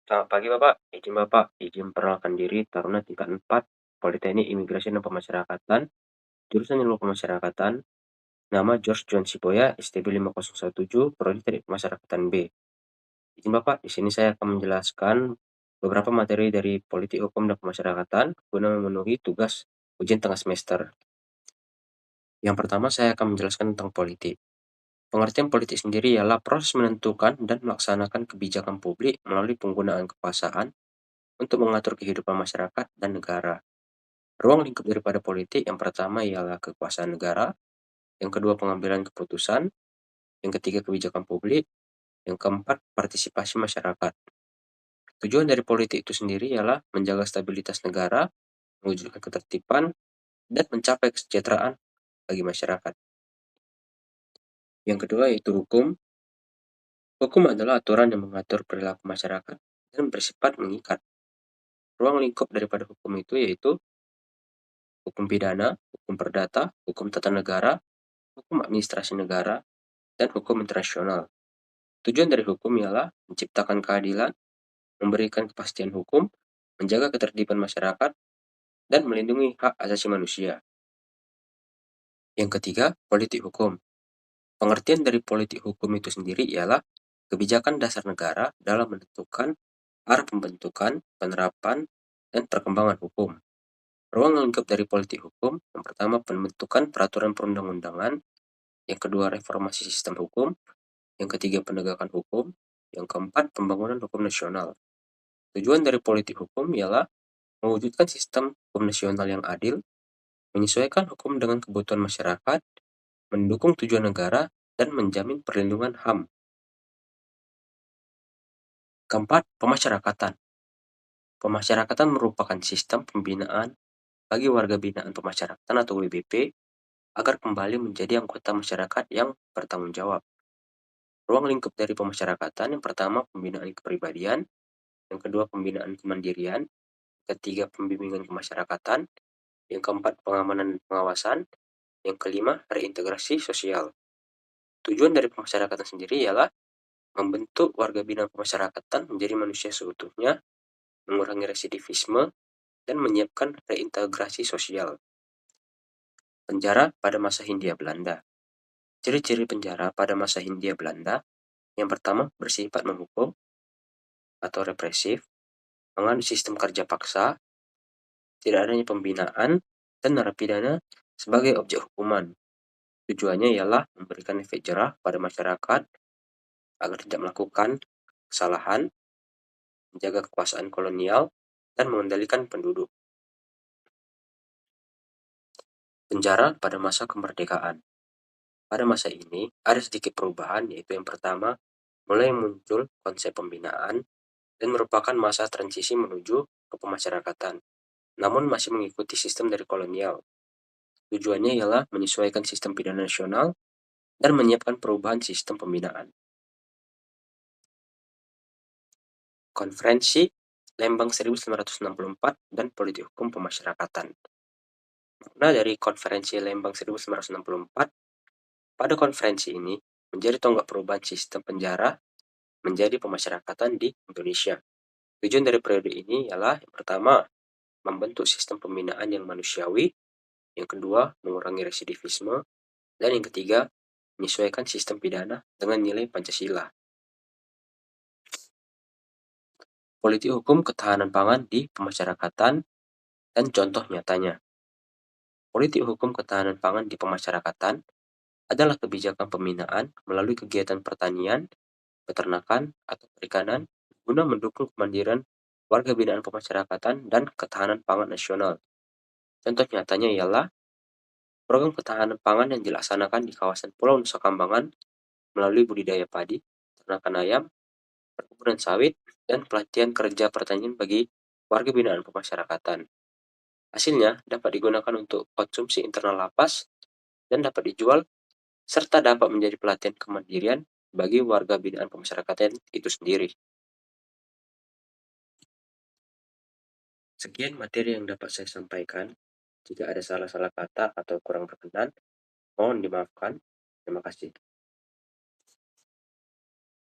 Selamat pagi Bapak, izin perkenalkan diri Taruna tingkat 4 Politeknik Imigrasi dan Pemasyarakatan, jurusan Ilmu Pemasyarakatan, nama George John Sipoya, STB 5017, Prodi Teknik Pemasyarakatan B. Izin Bapak, di sini saya akan menjelaskan beberapa materi dari Politik Hukum dan Pemasyarakatan guna memenuhi tugas ujian tengah semester. Yang pertama, saya akan menjelaskan tentang politik. Pengertian politik sendiri ialah proses menentukan dan melaksanakan kebijakan publik melalui penggunaan kekuasaan untuk mengatur kehidupan masyarakat dan negara. Ruang lingkup daripada politik yang pertama ialah kekuasaan negara, yang kedua pengambilan keputusan, yang ketiga kebijakan publik, yang keempat partisipasi masyarakat. Tujuan dari politik itu sendiri ialah menjaga stabilitas negara, mewujudkan ketertiban, dan mencapai kesejahteraan bagi masyarakat. Yang kedua yaitu hukum. Hukum adalah aturan yang mengatur perilaku masyarakat dan bersifat mengikat. Ruang lingkup daripada hukum itu yaitu hukum pidana, hukum perdata, hukum tata negara, hukum administrasi negara, dan hukum internasional. Tujuan dari hukum ialah menciptakan keadilan, memberikan kepastian hukum, menjaga ketertiban masyarakat, dan melindungi hak asasi manusia. Yang ketiga, politik hukum. Pengertian dari politik hukum itu sendiri ialah kebijakan dasar negara dalam menentukan arah pembentukan, penerapan, dan perkembangan hukum. Ruang lingkup dari politik hukum, yang pertama pembentukan peraturan perundang-undangan, yang kedua reformasi sistem hukum, yang ketiga penegakan hukum, yang keempat pembangunan hukum nasional. Tujuan dari politik hukum ialah mewujudkan sistem hukum nasional yang adil, menyesuaikan hukum dengan kebutuhan masyarakat, mendukung tujuan negara, dan menjamin perlindungan HAM. Keempat, pemasyarakatan. Pemasyarakatan merupakan sistem pembinaan bagi warga binaan pemasyarakatan atau WBP agar kembali menjadi anggota masyarakat yang bertanggung jawab. Ruang lingkup dari pemasyarakatan yang pertama pembinaan kepribadian, yang kedua pembinaan kemandirian, ketiga pembimbingan kemasyarakatan, yang keempat pengamanan dan pengawasan, yang kelima reintegrasi sosial. Tujuan dari pemasyarakatan sendiri ialah membentuk warga binaan pemasyarakatan menjadi manusia seutuhnya, mengurangi residivisme, dan menyiapkan reintegrasi sosial. Penjara pada masa Hindia Belanda. Ciri-ciri penjara pada masa Hindia Belanda, yang pertama bersifat menghukum atau represif, mengandung sistem kerja paksa, tidak adanya pembinaan, dan narapidana sebagai objek hukuman. Tujuannya ialah memberikan efek jerah pada masyarakat agar tidak melakukan kesalahan, menjaga kekuasaan kolonial, dan mengendalikan penduduk. Penjara pada masa kemerdekaan. Pada masa ini, ada sedikit perubahan, yaitu yang pertama, mulai muncul konsep pembinaan dan merupakan masa transisi menuju ke pemasyarakatan, namun masih mengikuti sistem dari kolonial. Tujuannya ialah menyesuaikan sistem pidana nasional dan menyiapkan perubahan sistem pembinaan. Konferensi Lembang 1964 dan Politik Hukum Pemasyarakatan. Makna dari Konferensi Lembang 1964, pada konferensi ini menjadi tonggak perubahan sistem penjara menjadi pemasyarakatan di Indonesia. Tujuan dari periode ini ialah yang pertama, membentuk sistem pembinaan yang manusiawi, yang kedua, mengurangi residivisme, dan yang ketiga, menyesuaikan sistem pidana dengan nilai Pancasila. Politik hukum ketahanan pangan di pemasyarakatan dan contoh nyatanya. Politik hukum ketahanan pangan di pemasyarakatan adalah kebijakan pembinaan melalui kegiatan pertanian, peternakan, atau perikanan guna mendukung kemandirian warga binaan pemasyarakatan dan ketahanan pangan nasional. Contoh nyatanya ialah program ketahanan pangan yang dilaksanakan di kawasan Pulau Nusa Kambangan melalui budidaya padi, ternakan ayam, perkebunan sawit, dan pelatihan kerja pertanian bagi warga binaan pemasyarakatan. Hasilnya dapat digunakan untuk konsumsi internal lapas dan dapat dijual serta dapat menjadi pelatihan kemandirian bagi warga binaan pemasyarakatan itu sendiri. Sekian materi yang dapat saya sampaikan. Jika ada salah-salah kata atau kurang berkenan, mohon dimaafkan. Terima kasih.